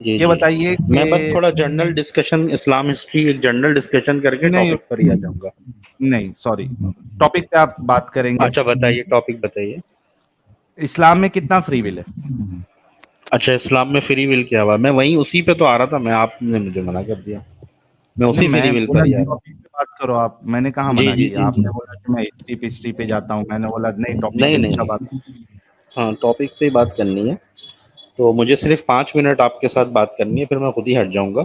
جی یہ جی بتائیے میں بس کہ تھوڑا جنرل ڈسکشن اسلام ہسٹری ایک جنرل ڈسکشن کر کے نہیں ٹاپک پر ہی آ جاؤں گا. نہیں سوری، ٹاپک پہ آپ بات کریں گے. اچھا بتائیے, ٹاپک بتائیے. اسلام میں کتنا فری ول ہے؟ اچھا اسلام میں فری ول کیا ہوا؟ میں وہیں اسی پہ تو آ رہا تھا, میں آپ نے مجھے منع کر دیا. میں اسی فری میں ول بولا پر ہی آ رہا ٹاپک پہ بات کرو آپ، میں نے کہاں ہوں. جی منع جی کیا، جی آپ نے بولا کہ میں ہسٹری پہ جاتا ہوں، میں نے بولا نہیں ٹاپک نہیں پہ نہیں سیدھا بات. نہیں, ہاں ٹاپک پہ ہی بات کرنی ہے. تو مجھے صرف 5 منٹ آپ کے ساتھ بات کرنی ہے, پھر میں خود ہی ہٹ جاؤں گا.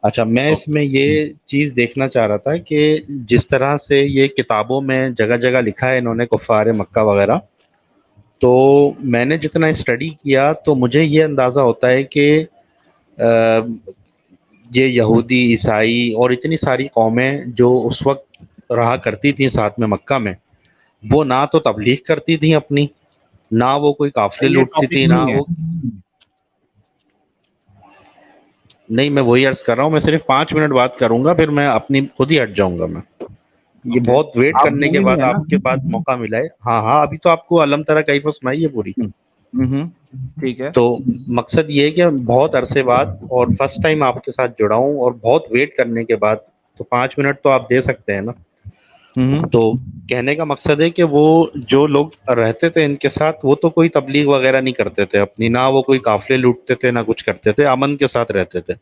اچھا میں اس میں یہ چیز دیکھنا چاہ رہا تھا کہ جس طرح سے یہ کتابوں میں جگہ جگہ لکھا ہے انہوں نے کفار مکہ وغیرہ, تو میں نے جتنا اسٹڈی کیا تو مجھے یہ اندازہ ہوتا ہے کہ یہ یہودی عیسائی اور اتنی ساری قومیں جو اس وقت رہا کرتی تھیں ساتھ میں مکہ میں, وہ نہ تو تبلیغ کرتی تھیں اپنی, نہ وہ کوئی قافلے یہ لوٹتی ٹاپک تھی, نہ نہیں ہے. وہ. نہیں میں وہی عرض کر رہا ہوں, میں صرف 5 منٹ بات کروں گا, پھر میں اپنی خود ہی ہٹ جاؤں گا. میں یہ اوکے، بہت ویٹ آپ کرنے کے مومن ہی بعد ہے نا؟ آپ کے پاس موقع ملا ہے. ہاں ہاں, ابھی تو آپ کو علم طرح کیف سنائی ہے پوری. ٹھیک ہے. تو مقصد یہ ہے کہ بہت عرصے بعد اور فرسٹ ٹائم آپ کے ساتھ جڑا ہوں, اور بہت ویٹ کرنے کے بعد, تو 5 منٹ تو آپ دے سکتے ہیں نا. تو کہنے کا مقصد ہے کہ وہ جو لوگ رہتے تھے ان کے ساتھ, وہ تو کوئی تبلیغ وغیرہ نہیں کرتے تھے اپنی, نہ وہ کوئی قافلے لوٹتے تھے, نہ کچھ کرتے تھے, امن کے ساتھ رہتے تھے.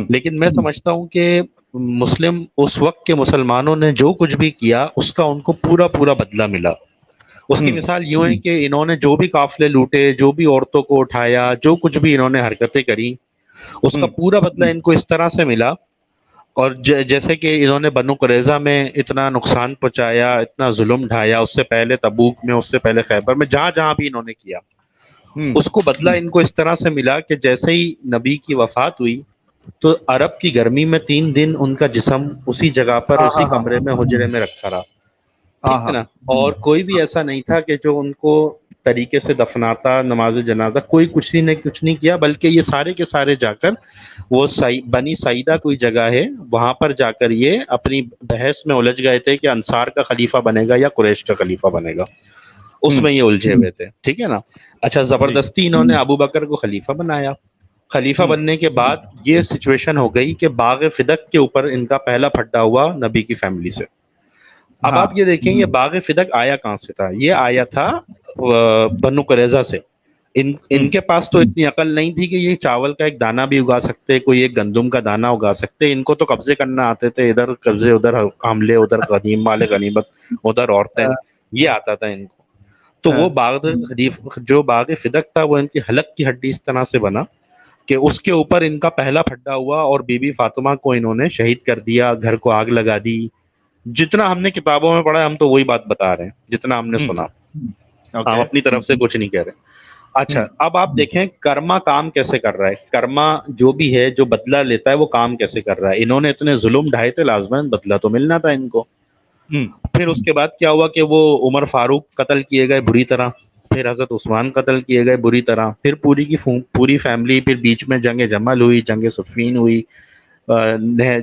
لیکن میں سمجھتا ہوں کہ مسلم اس وقت کے مسلمانوں نے جو کچھ بھی کیا اس کا ان کو پورا پورا بدلہ ملا. اس کی مثال یوں ہے کہ انہوں نے جو بھی قافلے لوٹے, جو بھی عورتوں کو اٹھایا, جو کچھ بھی انہوں نے حرکتیں کری, اس کا پورا بدلہ ان کو اس طرح سے ملا. اور جیسے کہ انہوں نے بنو قریظہ میں اتنا نقصان پہنچایا, اتنا ظلم ڈھایا, اس سے پہلے تبوک میں, اس سے پہلے خیبر میں, جہاں جہاں بھی انہوں نے کیا, اس کو بدلہ ان کو اس طرح سے ملا کہ جیسے ہی نبی کی وفات ہوئی تو عرب کی گرمی میں 3 دن ان کا جسم اسی جگہ پر, اسی کمرے میں, حجرے میں رکھا رہا. ٹھیک ہے نا. اور کوئی بھی ایسا نہیں تھا کہ جو ان کو طریقے سے دفناتا, نماز جنازہ, کوئی کچھ نہیں کیا, بلکہ یہ سارے کے سارے جا کر وہ بنی سعیدہ کوئی جگہ ہے, وہاں پر جا کر یہ اپنی بحث میں الجھ گئے تھے کہ انصار کا خلیفہ بنے گا یا قریش کا خلیفہ بنے گا. اس میں یہ الجھے ہوئے تھے. ٹھیک ہے نا. اچھا جی. زبردستی انہوں نے ابو بکر کو خلیفہ بنایا. خلیفہ بننے کے بعد یہ سچویشن ہو گئی کہ باغ فدق کے اوپر ان کا پہلا پھڈا ہوا نبی کی فیملی سے. اب ہاں آپ یہ دیکھیں یہ باغ فدق آیا کہاں سے تھا؟ یہ آیا تھا بنو قریظہ سے. ان کے پاس تو اتنی عقل نہیں تھی کہ یہ چاول کا ایک دانہ بھی اگا سکتے, کوئی ایک گندم کا دانہ اگا سکتے. ان کو تو قبضے کرنا آتے تھے, ادھر قبضے, ادھر حملے, ادھر غنیم مال غنیمت, ادھر عورتیں, یہ آتا تھا ان کو. تو وہ جو باغ فدق تھا وہ ان کی حلق کی ہڈی اس طرح سے بنا کہ اس کے اوپر ان کا پہلا پھڈا ہوا, اور بی بی فاطمہ کو انہوں نے شہید کر دیا, گھر کو آگ لگا دی. جتنا ہم نے کتابوں میں پڑھا ہم تو وہی بات بتا رہے ہیں جتنا ہم نے سنا, ہم اوکے. اپنی طرف سے کچھ نہیں کہہ رہے. اچھا اب آپ دیکھیں کرما کام کیسے کر رہا ہے. کرما جو بھی ہے, جو بدلہ لیتا ہے, وہ کام کیسے کر رہا ہے. انہوں نے اتنے ظلم ڈھائے تھے, لازماً بدلہ تو ملنا تھا ان کو. پھر اس کے بعد کیا ہوا کہ وہ عمر فاروق قتل کیے گئے بری طرح, پھر حضرت عثمان قتل کیے گئے بری طرح, پھر پوری کی پوری فیملی, پھر بیچ میں جنگ جمل ہوئی, جنگ صفین ہوئی,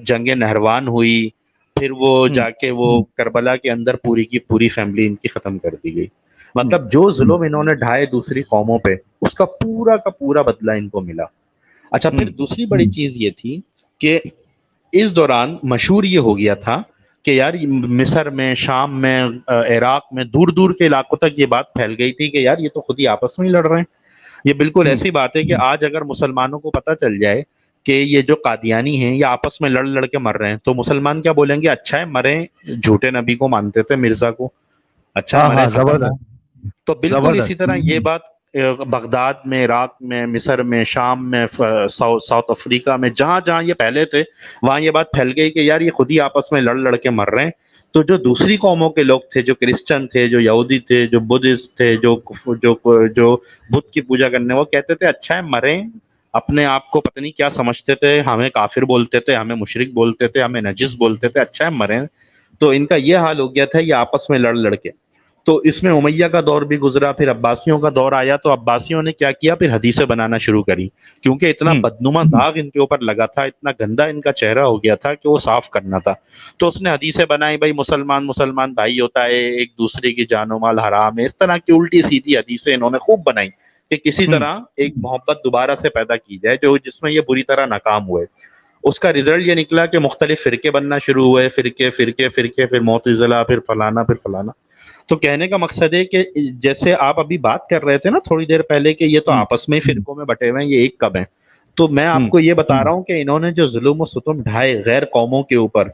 جنگ نہروان ہوئی, پھر وہ جا کے وہ کربلا کے اندر پوری کی پوری فیملی ان کی ختم کر دی گئی. مطلب جو ظلم انہوں نے ڈھائے دوسری قوموں پہ, اس کا پورا بدلہ ان کو ملا. اچھا پھر دوسری بڑی چیز یہ تھی کہ اس دوران مشہور یہ ہو گیا تھا کہ یار مصر میں, شام میں, عراق میں, دور دور کے علاقوں تک یہ بات پھیل گئی تھی کہ یار یہ تو خود ہی آپس میں ہی لڑ رہے ہیں. یہ بالکل ایسی بات ہے کہ آج اگر مسلمانوں کو پتہ چل جائے کہ یہ جو قادیانی ہیں یہ آپس میں لڑ لڑ کے مر رہے ہیں, تو مسلمان کیا بولیں گے؟ اچھا ہے مریں, جھوٹے نبی کو مانتے تھے, مرزا کو, اچھا ہے مریں, ختم ہو. تو بالکل اسی طرح یہ بات بغداد میں, عراق میں, مصر میں, شام میں, ساؤتھ افریقہ میں, جہاں جہاں یہ پہلے تھے وہاں یہ بات پھیل گئی کہ یار یہ خود ہی آپس میں لڑ لڑ کے مر رہے ہیں. تو جو دوسری قوموں کے لوگ تھے, جو کرسچن تھے, جو یہودی تھے, جو بدھسٹ تھے, جو بدھ کی پوجا کرنے, وہ کہتے تھے اچھا ہے مریں. اپنے آپ کو پتہ نہیں کیا سمجھتے تھے, ہمیں کافر بولتے تھے, ہمیں مشرک بولتے تھے, ہمیں نجس بولتے تھے, اچھا ہے مریں. تو ان کا یہ حال ہو گیا تھا, یہ آپس میں لڑ لڑ کے. تو اس میں امیہ کا دور بھی گزرا, پھر عباسیوں کا دور آیا, تو عباسیوں نے کیا کیا, پھر حدیثیں بنانا شروع کری, کیونکہ اتنا بدنما داغ ان کے اوپر لگا تھا, اتنا گندا ان کا چہرہ ہو گیا تھا کہ وہ صاف کرنا تھا. تو اس نے حدیثیں بنائی, بھائی مسلمان بھائی ہوتا ہے, ایک دوسرے کی جان و مال حرام ہے, اس طرح کی الٹی سیدھی حدیثیں انہوں نے خوب بنائی کہ کسی طرح ایک محبت دوبارہ سے پیدا کی جائے جو جس میں یہ بری طرح ناکام ہوئے. اس کا رزلٹ یہ نکلا کہ مختلف فرقے بننا شروع ہوئے, فرقے فرقے فرقے, پھر معتزلہ, پھر فلانا پھر فلانا. تو کہنے کا مقصد ہے کہ جیسے آپ ابھی بات کر رہے تھے نا تھوڑی دیر پہلے کہ یہ تو آپس میں فرقوں میں بٹے ہوئے ہیں, یہ ایک کب ہیں, تو میں آپ کو یہ بتا رہا ہوں کہ انہوں نے جو ظلم و ستم ڈھائے غیر قوموں کے اوپر,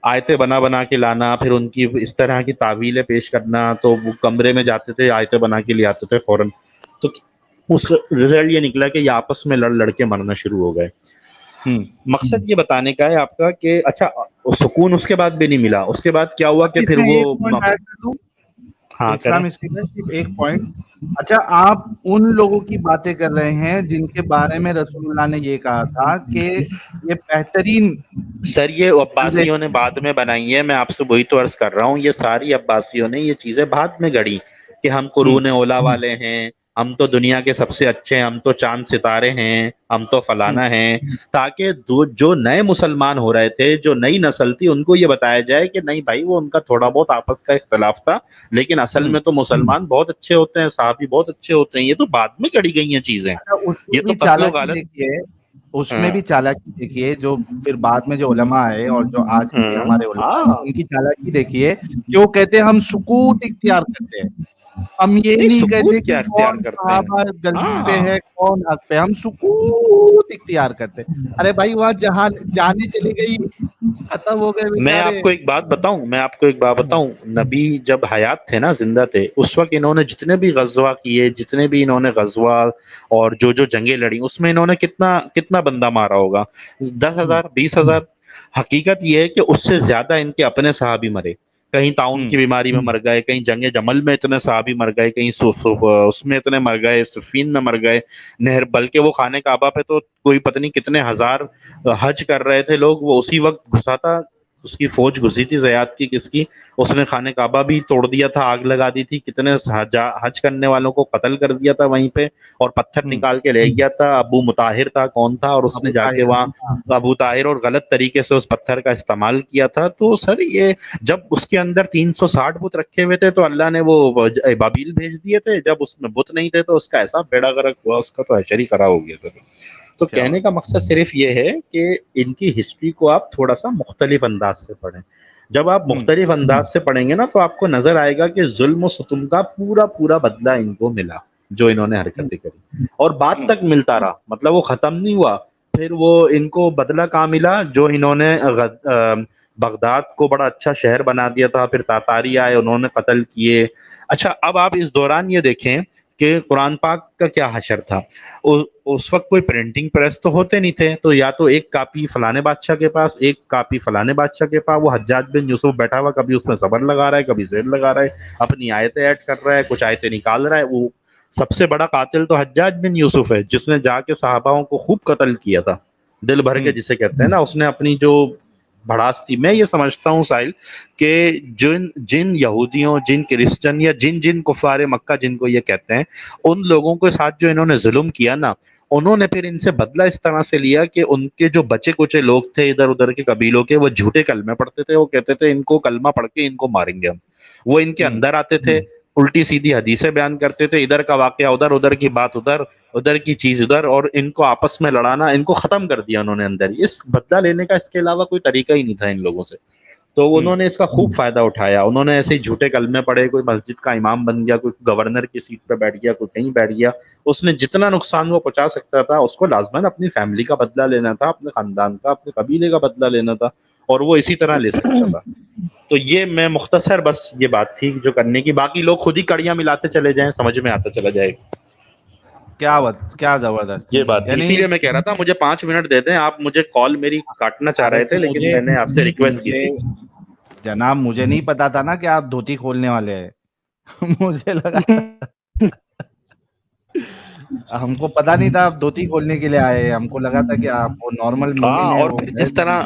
آیتیں بنا بنا کے لانا, پھر ان کی اس طرح کی تعویلیں پیش کرنا, تو وہ کمرے میں جاتے تھے آیتیں بنا کے لے آتے تھے فوراً, تو اس رزلٹ یہ نکلا کہ یہ آپس میں لڑ لڑ کے مرنا شروع ہو گئے. مقصد یہ بتانے کا ہے آپ کا کہ اچھا سکون اس کے بعد بھی نہیں ملا, اس کے بعد کیا ہوا کہ پھر وہ اسلام صرف ایک پوائنٹ. اچھا آپ ان لوگوں کی باتیں کر رہے ہیں جن کے بارے میں رسول اللہ نے یہ کہا تھا کہ یہ بہترین, سر یہ عباسیوں نے بعد میں بنائی ہے, میں آپ سے وہی تو عرض کر رہا ہوں, یہ ساری عباسیوں نے یہ چیزیں بعد میں گڑی کہ ہم قرون اولا والے ہیں, ہم تو دنیا کے سب سے اچھے ہیں, ہم تو چاند ستارے ہیں, ہم تو فلانا ہیں, تاکہ جو نئے مسلمان ہو رہے تھے, جو نئی نسل تھی, ان کو یہ بتایا جائے کہ نہیں بھائی وہ ان کا تھوڑا بہت آپس کا اختلاف تھا, لیکن اصل میں تو مسلمان بہت اچھے ہوتے ہیں, صحابی بہت اچھے ہوتے ہیں. یہ تو بعد میں گڑی گئی ہیں چیزیں, یہ تو چالاکی دیکھیے, اس میں بھی چالاکی دیکھیے, جو پھر بعد میں جو علماء آئے اور جو آج کے ہمارے علماء ہیں ان کی چالاکی دیکھیے کہ وہ کہتے ہیں ہم سکوت اختیار کرتے ہیں, ہم یہ نہیں کہتے کہ کون صحابہ غلطی پہ ہے کون حق پہ, ہم سکوت اختیار کرتے. ارے بھائی وہاں جہاں جانے چلی گئی ختم ہو گئے. میں آپ کو ایک بات بتاؤں, نبی جب حیات تھے نا, زندہ تھے, اس وقت انہوں نے جتنے بھی غزوہ کیے, جتنے بھی انہوں نے غزوہ اور جو جنگیں لڑی, اس میں انہوں نے کتنا بندہ مارا ہوگا, 10,000 20,000. حقیقت یہ ہے کہ اس سے زیادہ ان کے اپنے صحابی مرے, کہیں تعاون کی بیماری میں مر گئے, کہیں جنگ جمل میں اتنے صحابی مر گئے, کہیں اس میں اتنے مر گئے, صفین میں مر گئے, نہر, بلکہ وہ خانے کعبہ پہ تو کوئی پتہ نہیں کتنے ہزار حج کر رہے تھے لوگ, وہ اسی وقت گھسا تھا, اس کی فوج گھسی تھی زیاد کی کس کی, اس نے خانے کعبہ بھی توڑ دیا تھا, آگ لگا دی تھی, کتنے حج کرنے والوں کو قتل کر دیا تھا وہیں پہ, اور پتھر نکال کے لے گیا تھا. ابو مطاہر تھا کون تھا, اور اس نے جا کے وہاں ابو طاہر, اور غلط طریقے سے اس پتھر کا استعمال کیا تھا. تو سر یہ جب اس کے اندر 360 بت رکھے ہوئے تھے تو اللہ نے وہ بابیل بھیج دیے تھے, جب اس میں بت نہیں تھے تو اس کا ایسا بیڑا غرق ہوا, اس کا تو حشر ہی خراب ہو گیا تھا. تو کہنے کا مقصد صرف یہ ہے کہ ان کی ہسٹری کو آپ تھوڑا سا مختلف انداز سے پڑھیں. جب آپ مختلف انداز سے پڑھیں گے نا تو آپ کو نظر آئے گا کہ ظلم و ستم کا پورا بدلہ ان کو ملا جو انہوں نے حرکتیں کری, اور بعد تک ملتا رہا, مطلب وہ ختم نہیں ہوا. پھر وہ ان کو بدلہ کہاں ملا, جو انہوں نے بغداد کو بڑا اچھا شہر بنا دیا تھا, پھر تاتاری آئے, انہوں نے قتل کیے. اچھا اب آپ اس دوران یہ دیکھیں کہ قرآن پاک کا کیا حشر تھا. اس وقت کوئی پرنٹنگ پریس تو ہوتے نہیں تھے, تو یا تو ایک کاپی فلانے بادشاہ کے پاس, ایک کاپی فلانے بادشاہ کے پاس, وہ حجاج بن یوسف بیٹھا ہوا, کبھی اس میں صبر لگا رہا ہے, کبھی زیر لگا رہا ہے, اپنی آیتیں ایڈ کر رہا ہے, کچھ آیتیں نکال رہا ہے. وہ سب سے بڑا قاتل تو حجاج بن یوسف ہے, جس نے جا کے صحاباؤں کو خوب قتل کیا تھا, دل بھر کے جسے کہتے ہیں نا. اس نے اپنی جو بھڑاس تھی, میں یہ سمجھتا ہوں ساحل کہ جن یہودیوں, جن کرسچن, یا جن کفار مکہ جن کو یہ کہتے ہیں, ان لوگوں کے ساتھ جو انہوں نے ظلم کیا نا, انہوں نے پھر ان سے بدلہ اس طرح سے لیا کہ ان کے جو بچے کچے لوگ تھے ادھر ادھر کے قبیلوں کے, وہ جھوٹے کلمے پڑھتے تھے, وہ کہتے تھے ان کو کلمہ پڑھ کے ان کو ماریں گے ہم. وہ ان کے اندر آتے تھے, الٹی سیدھی حدیثیں بیان کرتے تھے, ادھر کا واقعہ ادھر, ادھر کی بات ادھر, ادھر کی چیز ادھر, اور ان کو آپس میں لڑانا, ان کو ختم کر دیا انہوں نے اندر. اس بدلہ لینے کا اس کے علاوہ کوئی طریقہ ہی نہیں تھا ان لوگوں سے, تو انہوں نے اس کا خوب فائدہ اٹھایا. انہوں نے ایسے ہی جھوٹے کلمے پڑھے, کوئی مسجد کا امام بن گیا, کوئی گورنر کی سیٹ پہ بیٹھ گیا, کوئی کہیں بیٹھ گیا. اس نے جتنا نقصان وہ پہنچا سکتا تھا, اس کو لازماً اپنی فیملی کا بدلہ لینا تھا, اپنے خاندان کا, اپنے قبیلے کا بدلہ لینا تھا, اور وہ اسی طرح لے سکتا تھا. تو یہ میں مختصر بس یہ بات تھی جو کرنے کی, باقی لوگ خود ہی کڑیاں ملاتے چلے جائیں, سمجھ میں آتا چلا جائے. کیا زبردست یہ بات, اسی لیے میں کہہ رہا تھا مجھے 5 منٹ دے دیں آپ. مجھے کال میری کاٹنا چاہ رہے تھے, لیکن میں نے آپ سے ریکویسٹ کی تھی. جناب مجھے نہیں پتا تھا نا کہ آپ دھوتی کھولنے والے ہیں. مجھے لگا ہم کو پتا نہیں تھا آپ دھوتی کھولنے کے لیے آئے, ہم کو لگا تھا کہ آپ وہ نارمل مومن ہیں. اور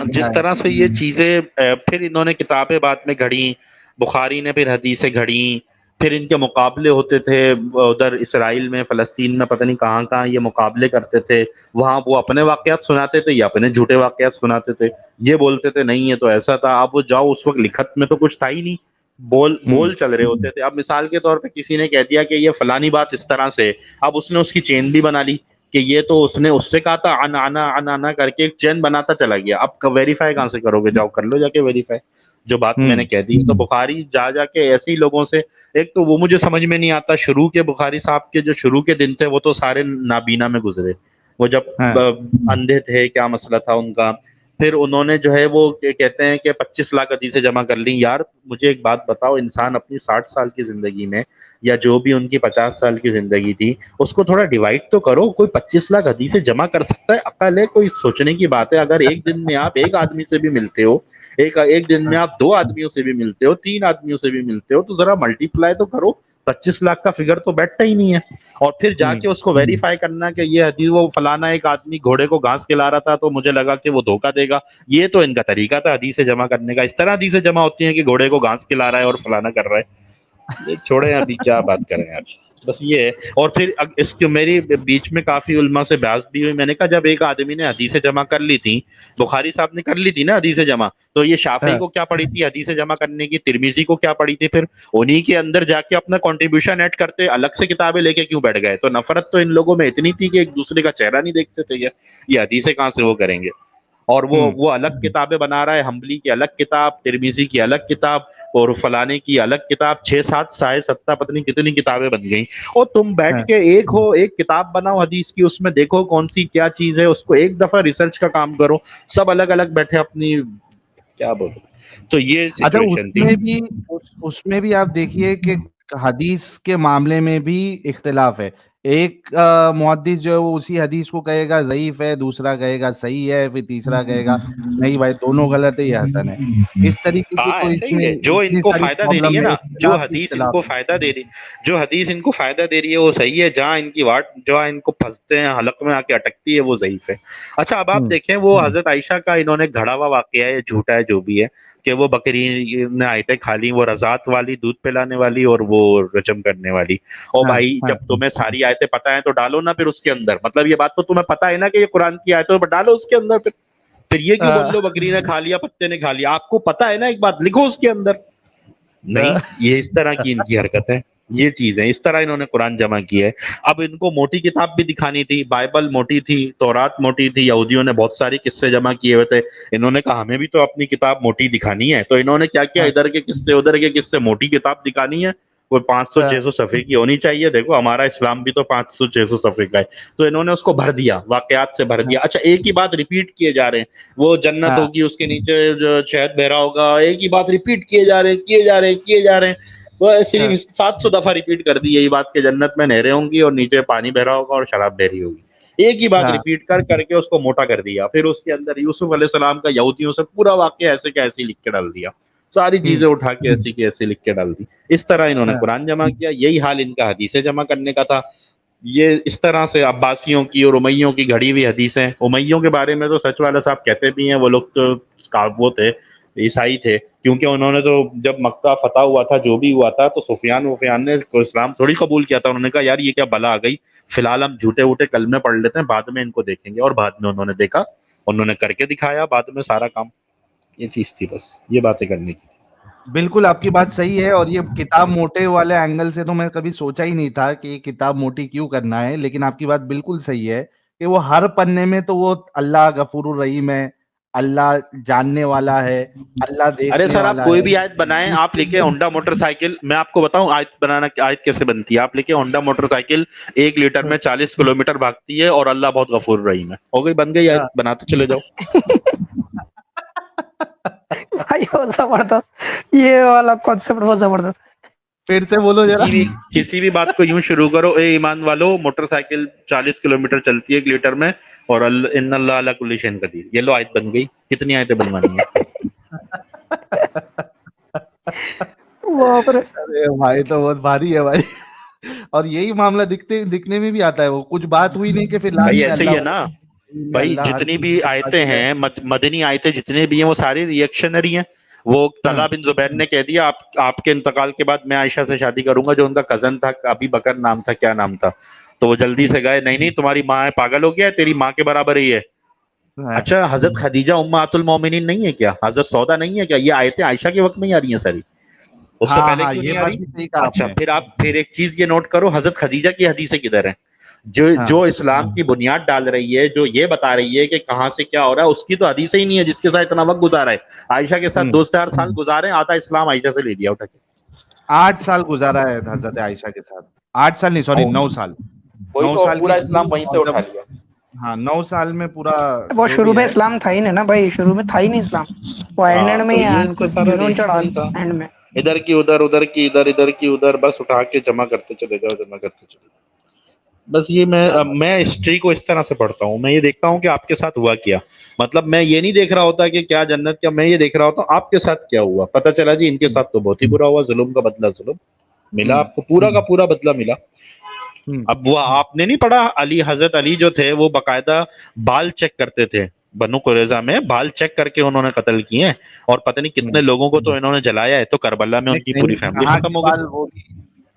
جس طرح سے یہ چیزیں پھر انہوں نے کتابیں بعد میں گھڑی, بخاری نے پھر حدیثیں گھڑی, پھر ان کے مقابلے ہوتے تھے ادھر اسرائیل میں, فلسطین میں, پتہ نہیں کہاں یہ مقابلے کرتے تھے. وہاں وہ اپنے واقعات سناتے تھے یا اپنے جھوٹے واقعات سناتے تھے, یہ بولتے تھے نہیں یہ تو ایسا تھا. آپ وہ جاؤ, اس وقت لکھت میں تو کچھ تھا ہی نہیں, بول چل رہے ہوتے تھے. اب مثال کے طور پہ کسی نے کہہ دیا کہ یہ فلانی بات اس طرح سے, اب اس نے اس کی چین بھی بنا لی کہ یہ تو اس نے اس سے کہا تھا, آنا کر کے ایک چین بناتا چلا گیا. اب ویریفائی کہاں سے کرو گے؟ جاؤ کر لو جا کے ویریفائی جو بات میں نے کہہ دی. تو بخاری جا کے ایسے ہی لوگوں سے, ایک تو وہ مجھے سمجھ میں نہیں آتا, شروع کے بخاری صاحب کے جو شروع کے دن تھے وہ تو سارے نابینا میں گزرے, وہ جب اندھے تھے, کیا مسئلہ تھا ان کا. پھر انہوں نے جو ہے وہ کہتے ہیں کہ 25 لاکھ حدیثیں جمع کر لی. یار مجھے ایک بات بتاؤ, انسان اپنی 60 سال کی زندگی میں یا جو بھی ان کی 50 سال کی زندگی تھی اس کو تھوڑا ڈیوائڈ تو کرو. کوئی 25 لاکھ حدیثیں جمع کر سکتا ہے؟ عقل ہے؟ کوئی سوچنے کی بات ہے. اگر ایک دن میں آپ ایک آدمی سے بھی ملتے ہو, ایک دن میں آپ 2 آدمیوں سے بھی ملتے ہو, 3 آدمیوں سے بھی ملتے ہو, تو ذرا ملٹی پلائی تو کرو. 25 لاکھ کا فگر تو بیٹھتا ہی نہیں ہے. اور پھر جا کے اس کو ویریفائی کرنا کہ یہ حدیث, وہ فلانا ایک آدمی گھوڑے کو گھاس کھلا رہا تھا تو مجھے لگا کہ وہ دھوکہ دے گا. یہ تو ان کا طریقہ تھا حدیثیں جمع کرنے کا. اس طرح حدیثیں جمع ہوتی ہیں کہ گھوڑے کو گھاس کھلا رہا ہے اور فلانا کر رہا ہے. یہ چھوڑیں, ابھی کیا بات کریں یار, بس یہ ہے. اور پھر اس کی میری بیچ میں کافی علماء سے بحث بھی ہوئی. میں نے کہا جب ایک آدمی نے حدیثیں جمع کر لی تھی, بخاری صاحب نے کر لی تھی نا حدیثیں جمع, تو یہ شافعی کو کیا پڑی تھی حدیثیں جمع کرنے کی؟ ترمذی کو کیا پڑی تھی؟ پھر انہی کے اندر جا کے اپنا کنٹریبیوشن ایڈ کرتے, الگ سے کتابیں لے کے کیوں بیٹھ گئے؟ تو نفرت تو ان لوگوں میں اتنی تھی کہ ایک دوسرے کا چہرہ نہیں دیکھتے تھے. یہ حدیثیں کہاں سے وہ کریں گے؟ اور وہ الگ کتابیں بنا رہا ہے, حنبلی کی الگ کتاب, ترمذی کی الگ کتاب, اور فلانے کی الگ کتاب, 6-7 7 پتہ نہیں کتنی کتابیں بن گئیں. اور تم بیٹھ کے ایک کتاب بناؤ حدیث کی, اس میں دیکھو کون سی کیا چیز ہے, اس کو ایک دفعہ ریسرچ کا کام کرو. سب الگ الگ بیٹھے اپنی کیا بولو. تو یہ سچویشن تھی. اس میں بھی آپ دیکھیے کہ حدیث کے معاملے میں بھی اختلاف ہے. ایک محدث جو ہے وہ اسی حدیث کو کہے گا ضعیف ہے, دوسرا کہے گا صحیح ہے, پھر تیسرا کہے گا نہیں بھائی دونوں غلط ہے, یہ حسن ہے. اس طریقے سے تو اس میں جو ان کو فائدہ دے رہی ہے نا, جو حدیث ان کو فائدہ دے رہی ہے وہ صحیح ہے, جہاں ان کی جہاں ان کو پھنستے ہیں حلق میں آ کے اٹکتی ہے وہ ضعیف ہے. اچھا اب آپ دیکھیں وہ حضرت عائشہ کا انہوں نے گھڑا ہوا واقعہ ہے, جھوٹا ہے جو بھی ہے, کہ وہ بکری نے آیتیں کھا لی, وہ رضاعت والی, دودھ پلانے والی, اور وہ رجم کرنے والی. اور بھائی جب تمہیں ساری آیتیں پتہ ہیں تو ڈالو نا پھر اس کے اندر. مطلب یہ بات تو تمہیں پتہ ہے نا کہ یہ قرآن کی آیتیں, ڈالو اس کے اندر. پھر یہ کیوں بول لو بکری نے کھا لیا, پتے نے کھا لیا؟ آپ کو پتہ ہے نا ایک بات, لکھو اس کے اندر. نہیں, یہ اس طرح کی ان کی حرکت ہے. یہ چیز ہے, اس طرح انہوں نے قرآن جمع کی ہے. اب ان کو موٹی کتاب بھی دکھانی تھی, بائبل موٹی تھی, تورات موٹی تھی, یہودیوں نے بہت ساری قصے جمع کیے ہوئے تھے. انہوں نے کہا ہمیں بھی تو اپنی کتاب موٹی دکھانی ہے, تو انہوں نے کیا کیا, ادھر کے قصے ادھر کے قصے, موٹی کتاب دکھانی ہے, وہ 500-600 صفحے کی ہونی چاہیے. دیکھو ہمارا اسلام بھی تو 500-600 صفحے کا ہے, تو انہوں نے اس کو بھر دیا, واقعات سے بھر دیا. اچھا ایک ہی بات ریپیٹ کیے جا رہے ہیں, وہ جنت ہوگی اس کے نیچے شہد بہرا ہوگا, ایک ہی بات ریپیٹ کیے جا رہے ہیں. وہ صرف 700 دفعہ ریپیٹ کر دی یہی بات کہ جنت میں نہریں ہوں گی اور نیچے پانی بہرا ہوگا اور شراب بہری ہوگی. ایک ہی بات ریپیٹ کر کے اس کو موٹا کر دیا. پھر اس کے اندر یوسف علیہ السلام کا یہودیوں سے پورا واقعہ ایسے کہ ایسے لکھ کے ڈال دیا, ساری چیزیں اٹھا کے ایسی کی ایسے لکھ کے ڈال دی. اس طرح انہوں نے قرآن جمع کیا. یہی حال ان کا حدیثیں جمع کرنے کا تھا. یہ اس طرح سے عباسیوں کی اور امیوں کی گھڑی ہوئی حدیثیں. امیوں کے بارے میں تو سچ والا صاحب کہتے بھی ہیں, وہ لوگ تو وہ تھے, عیسائی تھے, کیونکہ انہوں نے تو جب مکہ فتح ہوا تھا, جو بھی ہوا تھا, تو سفیان نے کو اسلام تھوڑی قبول کیا تھا. انہوں نے کہا یار یہ کیا بلا آ گئی, فی الحال ہم جھوٹے ووٹے کلمے پڑھ لیتے ہیں, بعد میں ان کو دیکھیں گے. اور بعد میں انہوں نے دیکھا, انہوں نے کر کے دکھایا بعد میں سارا کام. یہ چیز تھی, بس یہ باتیں کرنے کی. بالکل آپ کی بات صحیح ہے. اور یہ کتاب موٹے والے اینگل سے تو میں کبھی سوچا ہی نہیں تھا کہ یہ کتاب موٹی کیوں کرنا ہے, لیکن آپ کی بات بالکل صحیح ہے کہ وہ ہر پنے میں تو وہ اللہ غفور الرحیم ہے, اللہ جاننے والا ہے, اللہ دیکھنے والا ہے. ارے سر آپ کوئی بھی آیت بنائیں, آپ لکھیں ہونڈا موٹر سائیکل, میں آپ کو بتاؤں آیت کیسے بنتی ہے. آپ لکھیں ہونڈا موٹر سائیکل 1 لیٹر میں 40 کلومیٹر بھاگتی ہے اور اللہ بہت غفور الرحیم ہے, ہو گئی, بن گئی آیت, بناتے چلے جاؤ. بھائی بہت زبردست, یہ والا کانسیپٹ بہت زبردست. پھر سے بولو ذرا. کسی بھی بات کو یوں شروع کرو, اے ایمان والو موٹر سائیکل 40 کلومیٹر چلتی ہے 1 لیٹر میں, اور ان اللہ علی کل شیء قدیر. یہ لو آیت بن گئی. کتنی آیتیں بنوانی ہیں؟ ارے بھائی تو بہت بھاری ہے بھائی. اور یہی معاملہ دکھنے میں بھی آتا ہے. وہ کچھ بات ہوئی نہیں کہ پھر ایسے ہی ہے نا بھائی. جتنی بھی آیتیں ہیں مدنی آیتیں جتنے بھی ہیں وہ ساری ریئیکشنری ہیں. وہ طلحہ بن زبیر نے کہہ دیا آپ کے انتقال کے بعد میں عائشہ سے شادی کروں گا, جو ان کا کزن تھا, ابی بکر نام تھا, کیا نام تھا, تو وہ جلدی سے گئے, نہیں تمہاری ماں ہے, پاگل ہو گیا, تیری ماں کے برابر ہی ہے. اچھا حضرت خدیجہ امہات المومنین نہیں ہے کیا, حضرت سودا نہیں ہے کیا؟ یہ آیتیں عائشہ کے وقت میں ہی آ رہی ہیں ساری. اس سے ہاں پہلے ہاں کیوں یہ نہیں آ بات رہی؟ بھی صحیح کہا آپ اچھا نے. پھر ایک چیز یہ نوٹ کرو، حضرت خدیجہ کی حدیثیں کدھر ہیں؟ ہاں جو اسلام کی بنیاد ڈال رہی ہے، جو یہ بتا رہی ہے کہ کہاں سے کیا ہو رہا ہے، اس کی تو حدیث ہی نہیں ہے، جس کے ساتھ اتنا وقت گزارا ہے. عائشہ کے ساتھ 2-4 سال گزارے، آدھا اسلام عائشہ سے لے لیا اٹھا کے. 8 سال گزارا ہے حضرت عائشہ کے ساتھ. 8 سال نہیں، سوری 9 سال. وہی 9 تو سال پورا کی اسلام تھی وہیں سے اور اٹھا جب لیا. ہاں 9 سال میں پورا وہ جو شروع بھی میں ہے. اسلام تھا ہی نہیں نا بھائی، شروع میں تھا ہی نہیں اسلام، وہ اینڈ میں تو ہی یہ تو سارا جنون ریش چڑھا وہی تھا، اینڈ میں. ادھر کی ادھر، ادھر کی ادھر، ادھر کی ادھر، بس اٹھا کے جمع کرتے چلے جاؤ، جمع کرتے چلے جاؤ. بس یہ کیا بات. میں ہسٹری کو اس طرح سے پڑھتا ہوں. میں یہ دیکھتا ہوں کہ آپ کے ساتھ ہوا کیا. مطلب میں یہ نہیں دیکھ رہا ہوتا کہ کیا جنت کیا، میں یہ دیکھ رہا ہوتا ہوں آپ کے ساتھ کیا ہوا. پتہ چلا جی ان کے ساتھ تو بہت ہی برا ہوا، ظلم کا بدلہ ظلم ملا، آپ کو پورا کا پورا بدلہ ملا. اب وہ آپ نے نہیں پڑھا، حضرت علی جو تھے وہ باقاعدہ بال چیک کرتے تھے. بنو قریظہ میں بال چیک کر کے انہوں نے قتل کیے ہیں، اور پتہ نہیں کتنے لوگوں کو تو انہوں نے جلایا ہے. تو کربلا میں ان کی پوری فیملی کہاں ختم کے ہو بال گئی. وہ بھی،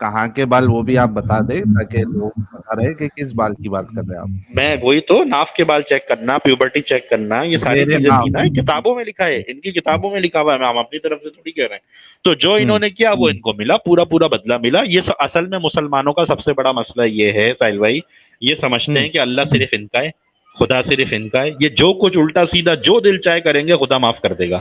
کہاں کے بال وہ بھی آپ بتا دیں تاکہ لوگ پتا رہے کہ کس بال کی بات کر رہے ہیں آپ. میں وہی تو، ناف کے بال چیک کرنا، پیوبرٹی چیک کرنا، یہ ساری زیر چیزیں تھی نا، ناف. کتابوں میں لکھا ہے، ان کی کتابوں میں لکھا ہوا ہے، ہم اپنی طرف سے تھوڑی کہہ رہے ہیں. تو جو انہوں نے کیا وہ ان کو ملا، پورا پورا بدلہ ملا. یہ اصل میں مسلمانوں کا سب سے بڑا مسئلہ یہ ہے ساحل بھائی، یہ سمجھتے ہیں کہ اللہ صرف ان کا ہے، خدا صرف ان کا ہے. یہ جو کچھ الٹا سیدھا جو دل چاہے کریں گے خدا معاف کر دے گا.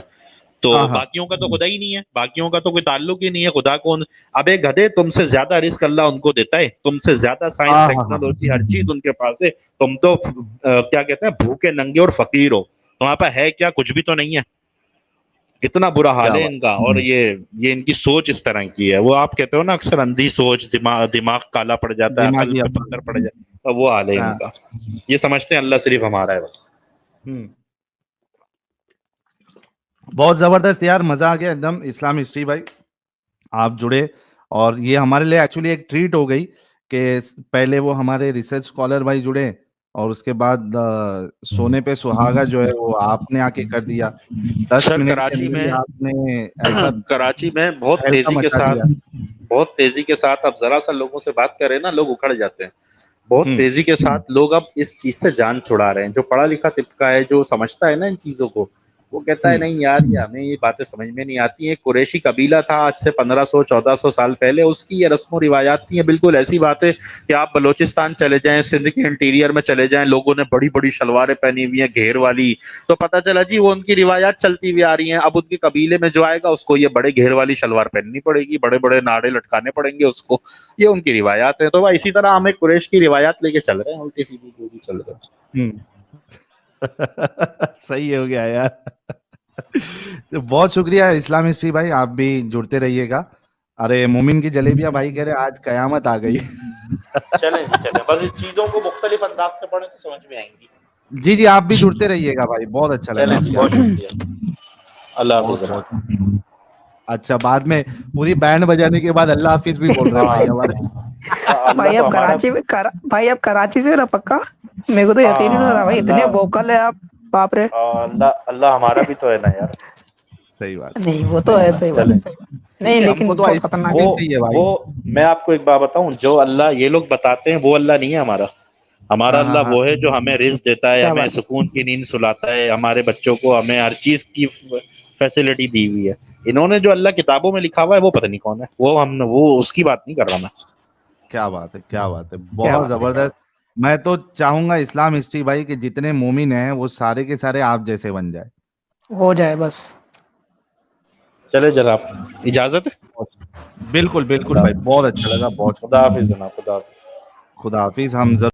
تو ہاں ہاں باقیوں کا تو خدا ہی نہیں ہے، باقیوں کا تو کوئی تعلق ہی نہیں ہے خدا کو. اب ایک گدھے، تم سے زیادہ رزق اللہ ان کو دیتا ہے، تم سے زیادہ سائنس ہاں ہاں ہاں. ٹیکنالوجی ہر چیز ان کے پاس ہے. تم تو کیا کہتے ہیں، بھوکے ننگے اور فقیر ہو. تمہارے پاس ہے کیا؟ کچھ بھی تو نہیں ہے. اتنا برا حال کیا ہے بات. ان کا. اور یہ ان کی سوچ اس طرح کی ہے. وہ آپ کہتے ہو نا اکثر اندھی سوچ، دماغ کالا پڑ جاتا ہے، عقل دماغی پہ افسر. پتھر پڑ جاتا ہے، وہ حال ہے ان ہاں. کا. یہ سمجھتے ہیں اللہ صرف ہمارا ہے بس. بہت زبردست یار، مزہ آ گیا ایک دم. اسلام ہسٹری بھائی آپ جڑے، اور یہ ہمارے لیے ایکچولی ایک ٹریٹ ہو گئی کہ پہلے وہ ہمارے ریسرچ اسکالر بھائی جڑے، اور اس کے بعد سونے پہ سہاگا جو ہے وہ آپ نے آ کے کر دیا. 10 سر منٹ کے کراچی اندر ہی میں آپ نے ایسا کراچی میں بہت تہلکہ تیزی کے مچا ساتھ، دیا. بہت تیزی کے ساتھ اب ذرا سا لوگوں سے بات کریں نا، لوگ اکھڑ جاتے ہیں. بہت ہوں تیزی کے ساتھ لوگ اب اس چیز سے جان چھڑا رہے ہیں. جو پڑھا لکھا طبقہ ہے، جو سمجھتا ہے نا ان چیزوں کو، وہ کہتا ہے ہوں نہیں یار، یہ ہمیں یہ باتیں سمجھ میں نہیں آتی ہیں. قریشی قبیلہ تھا آج سے 1500-1400 سال پہلے، اس کی یہ رسم و روایات تھیں. بالکل ایسی باتیں کہ آپ بلوچستان چلے جائیں، سندھ کے انٹیریئر میں چلے جائیں، لوگوں نے بڑی بڑی شلواریں پہنی ہوئی ہیں گھیر والی. تو پتہ چلا جی وہ ان کی روایات چلتی ہوئی آ رہی ہیں. اب ان کے قبیلے میں جو آئے گا اس کو یہ بڑے گھیر والی شلوار پہننی پڑے گی، بڑے بڑے ناڑے لٹکانے پڑیں گے اس کو. یہ ان کی روایات ہیں. تو اسی طرح ہمیں قریش کی روایات لے کے چل رہے ہیں، الٹی سیدھی جو بھی چل رہے ہیں. صحیح ہو گیا یار. بہت شکریہ اسلام ہسٹری بھائی، آپ بھی جڑتے رہیے گا. ارے مومن کی جلیبیاں بھائی کہہ رہے آج قیامت آ گئی. چلیں جی چلیں، بس اس چیزوں کو مختلف انداز سے پڑھیں تو سمجھ میں آئیں گی. جی جی آپ بھی جڑتے رہیے گا بھائی، بہت اچھا لگا چلیں آپ جی، کی بہت آواز. شکریہ. اللہ بہت حافظ بہت. جناب. اچھا بعد میں پوری بینڈ بجانے کے بعد اللہ حافظ بھی بول رہے ہیں بھائی ہمارے. اللہ بھائی تو اب ہمارا، بھائی اب کراچی سے رہا پکا. میرے کو تو یقین ہی نہیں ہو رہا بھائی، اتنے اللہ ووکل ہے آپ، باپ رے. اللہ ہمارا بھی تو ہے نا یار. صحیح بات. نہیں وہ تو صحیح ہے، بات. صحیح چلیں. بات. نہیں ہم کو لیکن تو بہت ایسا خطرناک وہ ہے. چاہیے بھائی. وہ میں آپ کو ایک بات بتاؤں، جو اللہ یہ لوگ بتاتے ہیں وہ اللہ نہیں ہے ہمارا. ہمارا ہاں ہاں اللہ ہاں. وہ ہے جو ہمیں رزق دیتا ہے، کیا ہمیں بات ہے. سکون کی نیند سلاتا ہے، ہمارے بچوں کو ہمیں ہر چیز کی فیسلٹی دی ہوئی ہے. انہوں نے جو اللہ کتابوں میں لکھا ہوا ہے وہ پتہ نہیں کون ہے. وہ اس کی بات نہیں کر رہا میں. کیا بات ہے، کیا بات ہے، کیا بہت بات ہے. زبردست. میں تو چاہوں گا اسلام ہسٹری بھائی کہ جتنے مومن ہیں وہ سارے کے سارے آپ جیسے بن جائے. ہو جائے بس. چلے جناب، اجازت ہے. بالکل بالکل خدا بھائی، بہت اچھا لگا، بہت خدا شکریہ. حافظ جناب، خدا حافظ. خدا حافظ. ہم ضرور